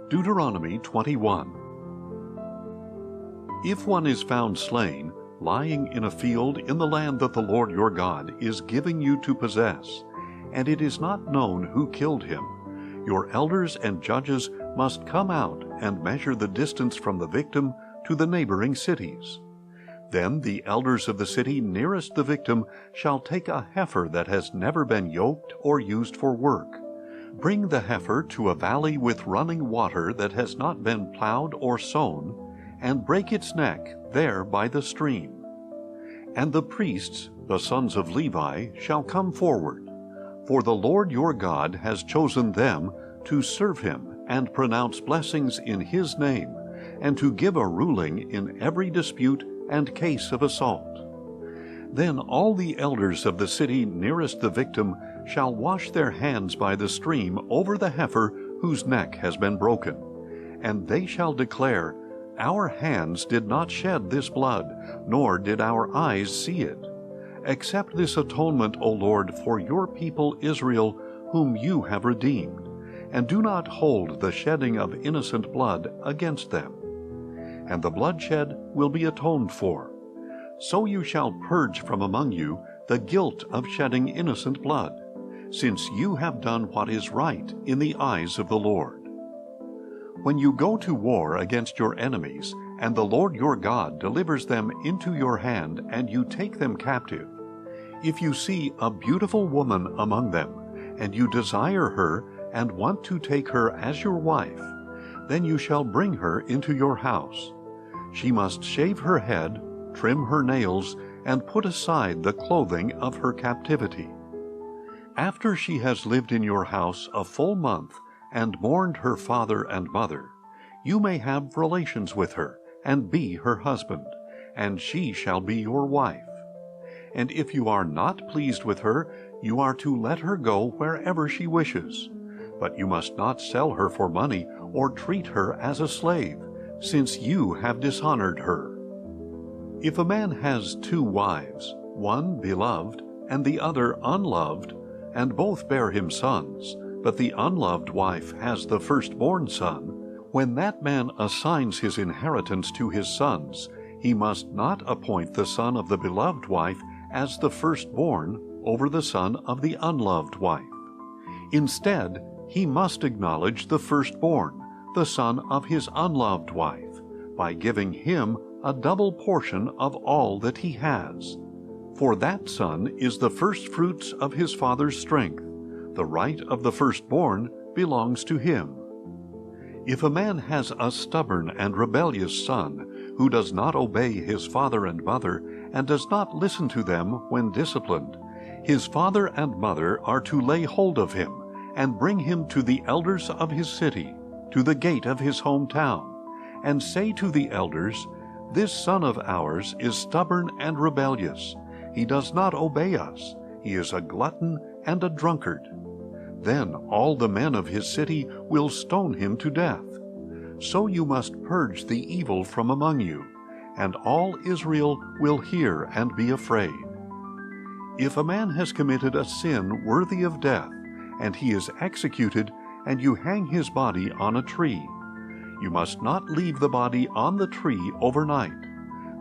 Deuteronomy 21. If one is found slain, lying in a field in the land that the Lord your God is giving you to possess, and it is not known who killed him, your elders and judges must come out and measure the distance from the victim to the neighboring cities. Then the elders of the city nearest the victim shall take a heifer that has never been yoked or used for work. Bring the heifer to a valley with running water that has not been plowed or sown, and break its neck there by the stream. And the priests, the sons of Levi, shall come forward, for the Lord your God has chosen them to serve him and pronounce blessings in his name, and to give a ruling in every dispute and case of assault. Then all the elders of the city nearest the victim shall wash their hands by the stream over the heifer whose neck has been broken, and they shall declare, Our hands did not shed this blood, nor did our eyes see it. Accept this atonement, O Lord, for your people Israel, whom you have redeemed, and do not hold the shedding of innocent blood against them. And the bloodshed will be atoned for. So you shall purge from among you the guilt of shedding innocent blood, since you have done what is right in the eyes of the Lord. When you go to war against your enemies, and the Lord your God delivers them into your hand, and you take them captive, if you see a beautiful woman among them, and you desire her and want to take her as your wife, then you shall bring her into your house. She must shave her head, trim her nails, and put aside the clothing of her captivity. After she has lived in your house a full month and mourned her father and mother, you may have relations with her and be her husband, and she shall be your wife. And if you are not pleased with her, you are to let her go wherever she wishes. But you must not sell her for money or treat her as a slave, since you have dishonored her. If a man has 2 wives, one beloved and the other unloved, and both bear him sons, but the unloved wife has the firstborn son, when that man assigns his inheritance to his sons, he must not appoint the son of the beloved wife as the firstborn over the son of the unloved wife. Instead, he must acknowledge the firstborn, the son of his unloved wife, by giving him a double portion of all that he has. For that son is the firstfruits of his father's strength. The right of the firstborn belongs to him. If a man has a stubborn and rebellious son, who does not obey his father and mother, and does not listen to them when disciplined, his father and mother are to lay hold of him, and bring him to the elders of his city, to the gate of his hometown, and say to the elders, This son of ours is stubborn and rebellious. He does not obey us. He is a glutton and a drunkard. Then all the men of his city will stone him to death. So you must purge the evil from among you, and all Israel will hear and be afraid. If a man has committed a sin worthy of death, and he is executed, and you hang his body on a tree, you must not leave the body on the tree overnight,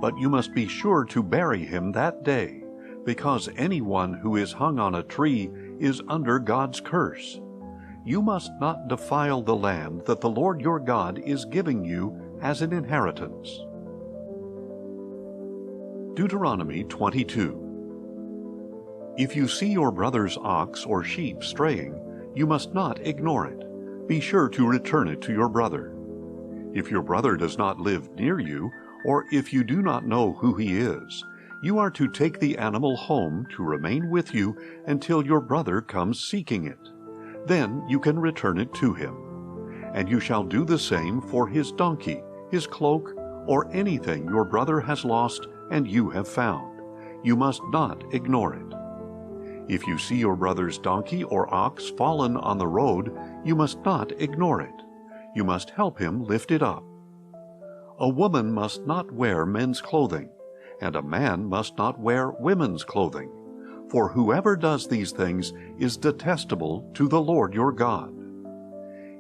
but you must be sure to bury him that day, because anyone who is hung on a tree is under God's curse. You must not defile the land that the Lord your God is giving you as an inheritance. Deuteronomy 22. If you see your brother's ox or sheep straying, you must not ignore it. Be sure to return it to your brother. If your brother does not live near you, or if you do not know who he is, you are to take the animal home to remain with you until your brother comes seeking it. Then you can return it to him. And you shall do the same for his donkey, his cloak, or anything your brother has lost and you have found. You must not ignore it. If you see your brother's donkey or ox fallen on the road, you must not ignore it. You must help him lift it up. A woman must not wear men's clothing, and a man must not wear women's clothing, for whoever does these things is detestable to the Lord your God.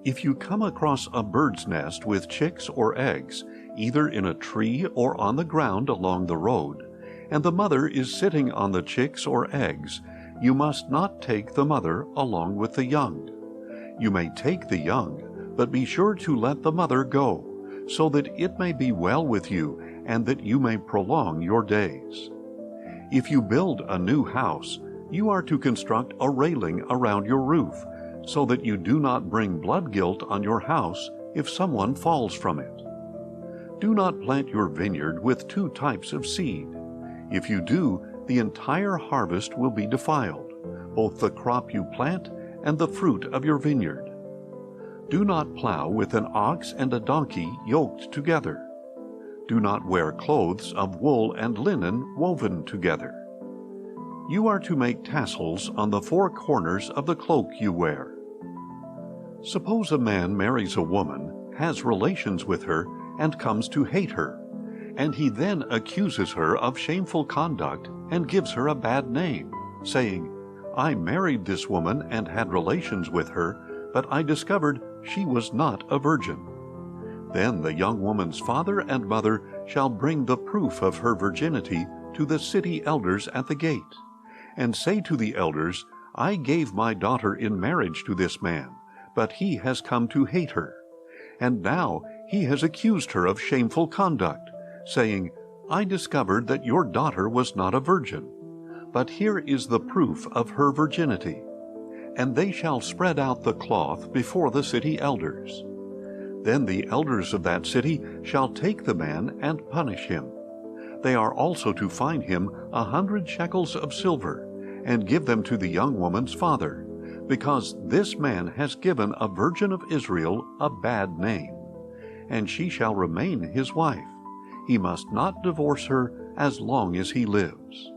If you come across a bird's nest with chicks or eggs, either in a tree or on the ground along the road, and the mother is sitting on the chicks or eggs, you must not take the mother along with the young. You may take the young, but be sure to let the mother go, so that it may be well with you and that you may prolong your days. If you build a new house, you are to construct a railing around your roof, so that you do not bring blood guilt on your house if someone falls from it. Do not plant your vineyard with two types of seed. If you do, the entire harvest will be defiled, both the crop you plant and the fruit of your vineyard. Do not plow with an ox and a donkey yoked together. Do not wear clothes of wool and linen woven together. You are to make tassels on the four corners of the cloak you wear. Suppose a man marries a woman, has relations with her, and comes to hate her, and he then accuses her of shameful conduct and gives her a bad name, saying, "I married this woman and had relations with her, but I discovered she was not a virgin." Then the young woman's father and mother shall bring the proof of her virginity to the city elders at the gate, and say to the elders, "I gave my daughter in marriage to this man, but he has come to hate her. And now he has accused her of shameful conduct, saying, 'I discovered that your daughter was not a virgin, but here is the proof of her virginity.' And they shall spread out the cloth before the city elders. Then the elders of that city shall take the man and punish him. They are also to fine him 100 shekels of silver, and give them to the young woman's father, because this man has given a virgin of Israel a bad name, and she shall remain his wife. He must not divorce her as long as he lives.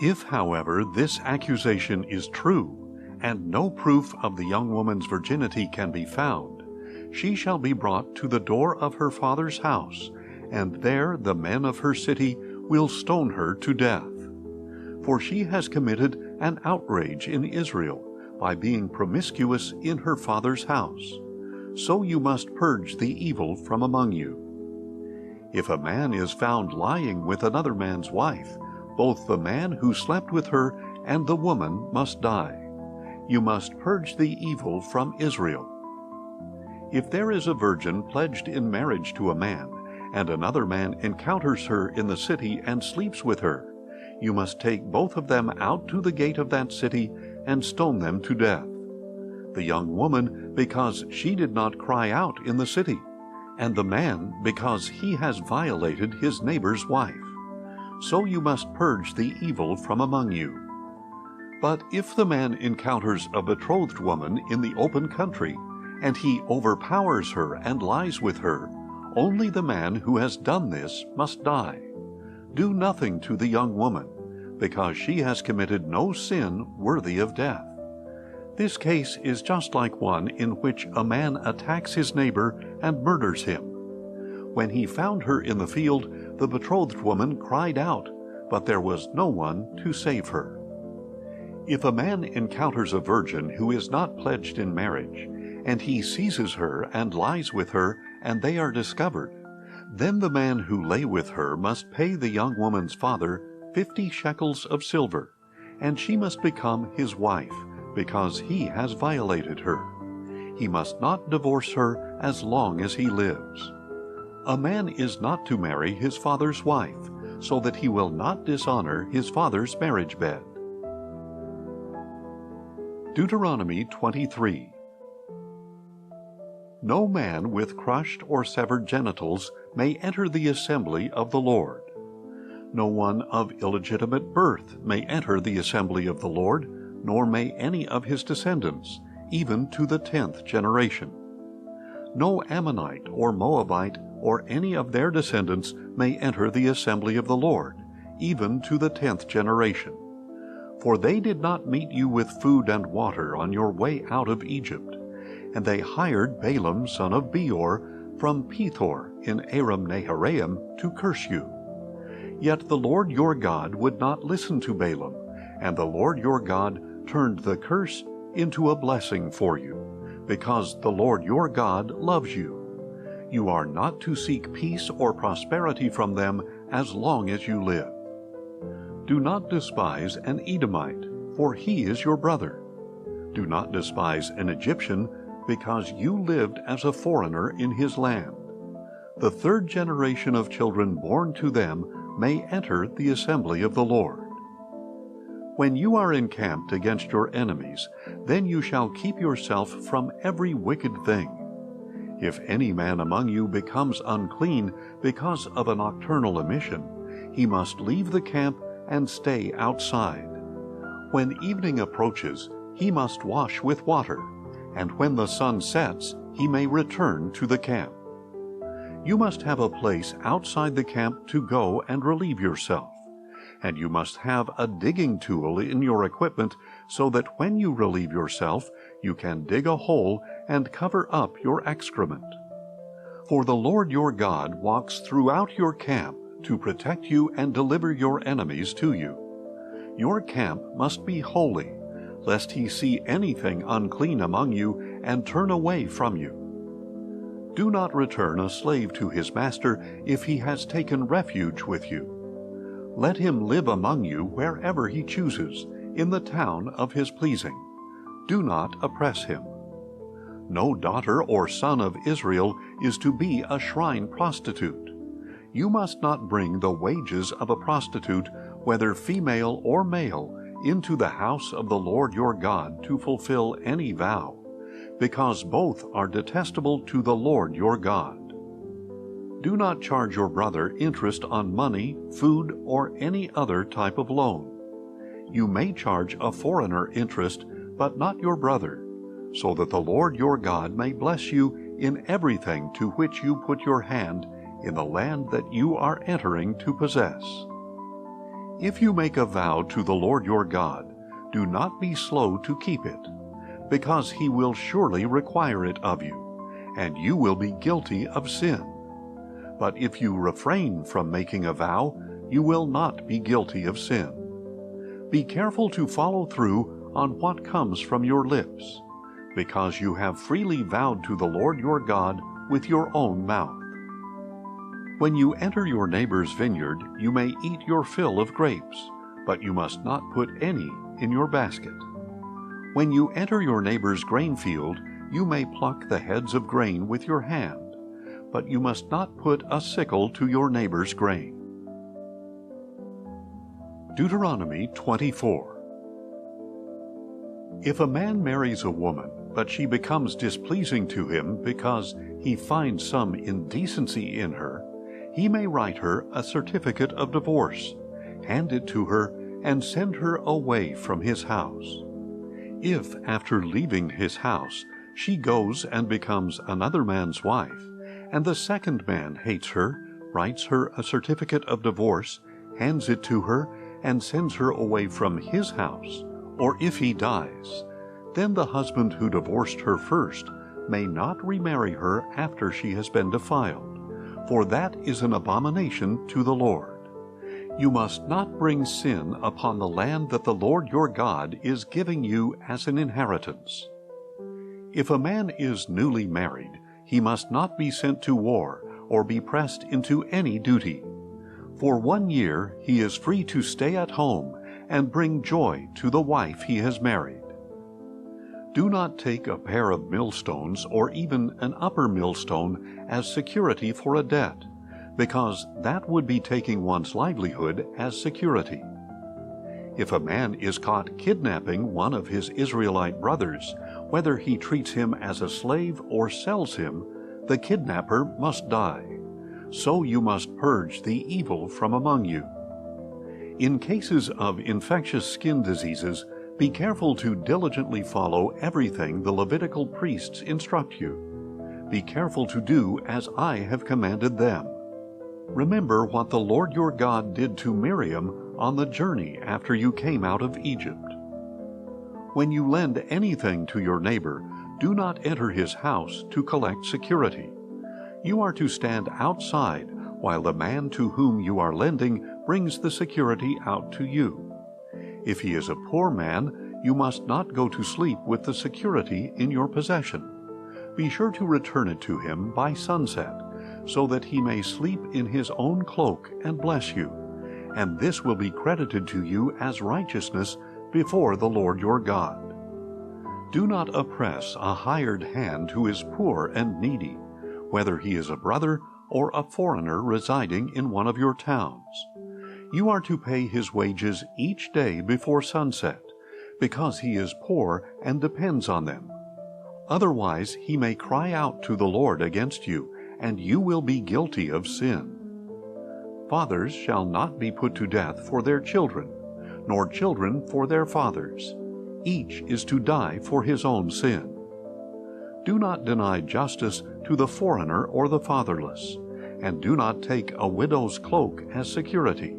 If, however, this accusation is true, and no proof of the young woman's virginity can be found, she shall be brought to the door of her father's house, and there the men of her city will stone her to death. For she has committed an outrage in Israel by being promiscuous in her father's house. So you must purge the evil from among you. If a man is found lying with another man's wife, both the man who slept with her and the woman must die. You must purge the evil from Israel. If there is a virgin pledged in marriage to a man, and another man encounters her in the city and sleeps with her, you must take both of them out to the gate of that city and stone them to death. The young woman, because she did not cry out in the city, and the man, because he has violated his neighbor's wife. So you must purge the evil from among you. But if the man encounters a betrothed woman in the open country, and he overpowers her and lies with her, only the man who has done this must die. Do nothing to the young woman, because she has committed no sin worthy of death. This case is just like one in which a man attacks his neighbor and murders him. When he found her in the field, the betrothed woman cried out, but there was no one to save her. If a man encounters a virgin who is not pledged in marriage, and he seizes her and lies with her, and they are discovered, then the man who lay with her must pay the young woman's father 50 shekels of silver, and she must become his wife, because he has violated her. He must not divorce her as long as he lives. A man is not to marry his father's wife, so that he will not dishonor his father's marriage bed. Deuteronomy 23. No man with crushed or severed genitals may enter the assembly of the Lord. No one of illegitimate birth may enter the assembly of the Lord, nor may any of his descendants, even to the 10th generation. No Ammonite or Moabite or any of their descendants may enter the assembly of the Lord, even to the 10th generation. For they did not meet you with food and water on your way out of Egypt, and they hired Balaam son of Beor from Pethor in Aram-naharaim to curse you. Yet the Lord your God would not listen to Balaam, and the Lord your God turned the curse into a blessing for you, because the Lord your God loves you. You are not to seek peace or prosperity from them as long as you live. Do not despise an Edomite, for he is your brother. Do not despise an Egyptian, because you lived as a foreigner in his land. The third generation of children born to them may enter the assembly of the Lord. When you are encamped against your enemies, then you shall keep yourself from every wicked thing. If any man among you becomes unclean because of a nocturnal emission, he must leave the camp and stay outside. When evening approaches, he must wash with water, and when the sun sets, he may return to the camp. You must have a place outside the camp to go and relieve yourself, and you must have a digging tool in your equipment so that when you relieve yourself, you can dig a hole and cover up your excrement. For the Lord your God walks throughout your camp to protect you and deliver your enemies to you. Your camp must be holy, lest he see anything unclean among you and turn away from you. Do not return a slave to his master if he has taken refuge with you. Let him live among you wherever he chooses, in the town of his pleasing. Do not oppress him. No daughter or son of Israel is to be a shrine prostitute. You must not bring the wages of a prostitute, whether female or male, into the house of the Lord your God to fulfill any vow, because both are detestable to the Lord your God. Do not charge your brother interest on money, food, or any other type of loan. You may charge a foreigner interest, but not your brother, so that the Lord your God may bless you in everything to which you put your hand in the land that you are entering to possess. If you make a vow to the Lord your God, do not be slow to keep it, because he will surely require it of you, and you will be guilty of sin. But if you refrain from making a vow, you will not be guilty of sin. Be careful to follow through on what comes from your lips, because you have freely vowed to the Lord your God with your own mouth. When you enter your neighbor's vineyard, you may eat your fill of grapes, but you must not put any in your basket. When you enter your neighbor's grain field, you may pluck the heads of grain with your hand, but you must not put a sickle to your neighbor's grain. Deuteronomy 24. If a man marries a woman, but she becomes displeasing to him because he finds some indecency in her, he may write her a certificate of divorce, hand it to her, and send her away from his house. If, after leaving his house, she goes and becomes another man's wife, and the second man hates her, writes her a certificate of divorce, hands it to her, and sends her away from his house, or if he dies, then the husband who divorced her first may not remarry her after she has been defiled, for that is an abomination to the Lord. You must not bring sin upon the land that the Lord your God is giving you as an inheritance. If a man is newly married, he must not be sent to war or be pressed into any duty. For 1 year he is free to stay at home and bring joy to the wife he has married. Do not take a pair of millstones or even an upper millstone as security for a debt, because that would be taking one's livelihood as security. If a man is caught kidnapping one of his Israelite brothers, whether he treats him as a slave or sells him, the kidnapper must die. So you must purge the evil from among you. In cases of infectious skin diseases, be careful to diligently follow everything the Levitical priests instruct you. Be careful to do as I have commanded them. Remember what the Lord your God did to Miriam on the journey after you came out of Egypt. When you lend anything to your neighbor, do not enter his house to collect security. You are to stand outside while the man to whom you are lending brings the security out to you. If he is a poor man, you must not go to sleep with the security in your possession. be sure to return it to him by sunset, so that he may sleep in his own cloak and bless you, and this will be credited to you as righteousness before the Lord your God. Do not oppress a hired hand who is poor and needy, whether he is a brother or a foreigner residing in one of your towns. You are to pay his wages each day before sunset, because he is poor and depends on them. Otherwise he may cry out to the Lord against you, and you will be guilty of sin. Fathers shall not be put to death for their children, nor children for their fathers. Each is to die for his own sin. Do not deny justice to the foreigner or the fatherless, and do not take a widow's cloak as security.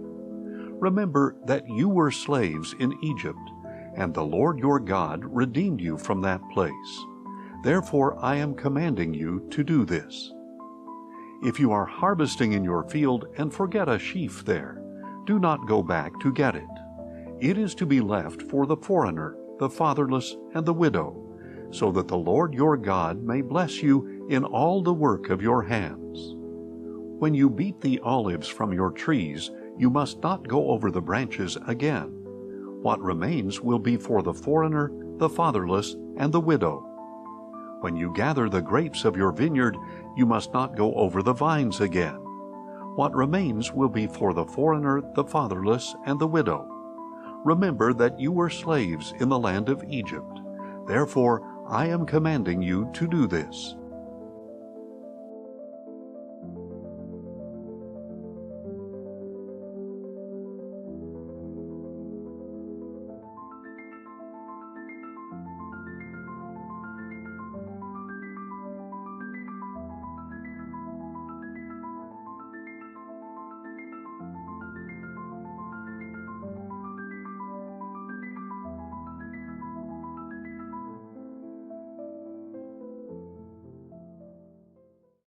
Remember that you were slaves in Egypt, and the Lord your God redeemed you from that place. Therefore I am commanding you to do this. If you are harvesting in your field and forget a sheaf there, do not go back to get it. It is to be left for the foreigner, the fatherless, and the widow, so that the Lord your God may bless you in all the work of your hands. When you beat the olives from your trees, you must not go over the branches again. What remains will be for the foreigner, the fatherless, and the widow. When you gather the grapes of your vineyard, you must not go over the vines again. What remains will be for the foreigner, the fatherless, and the widow. Remember that you were slaves in the land of Egypt. Therefore I am commanding you to do this.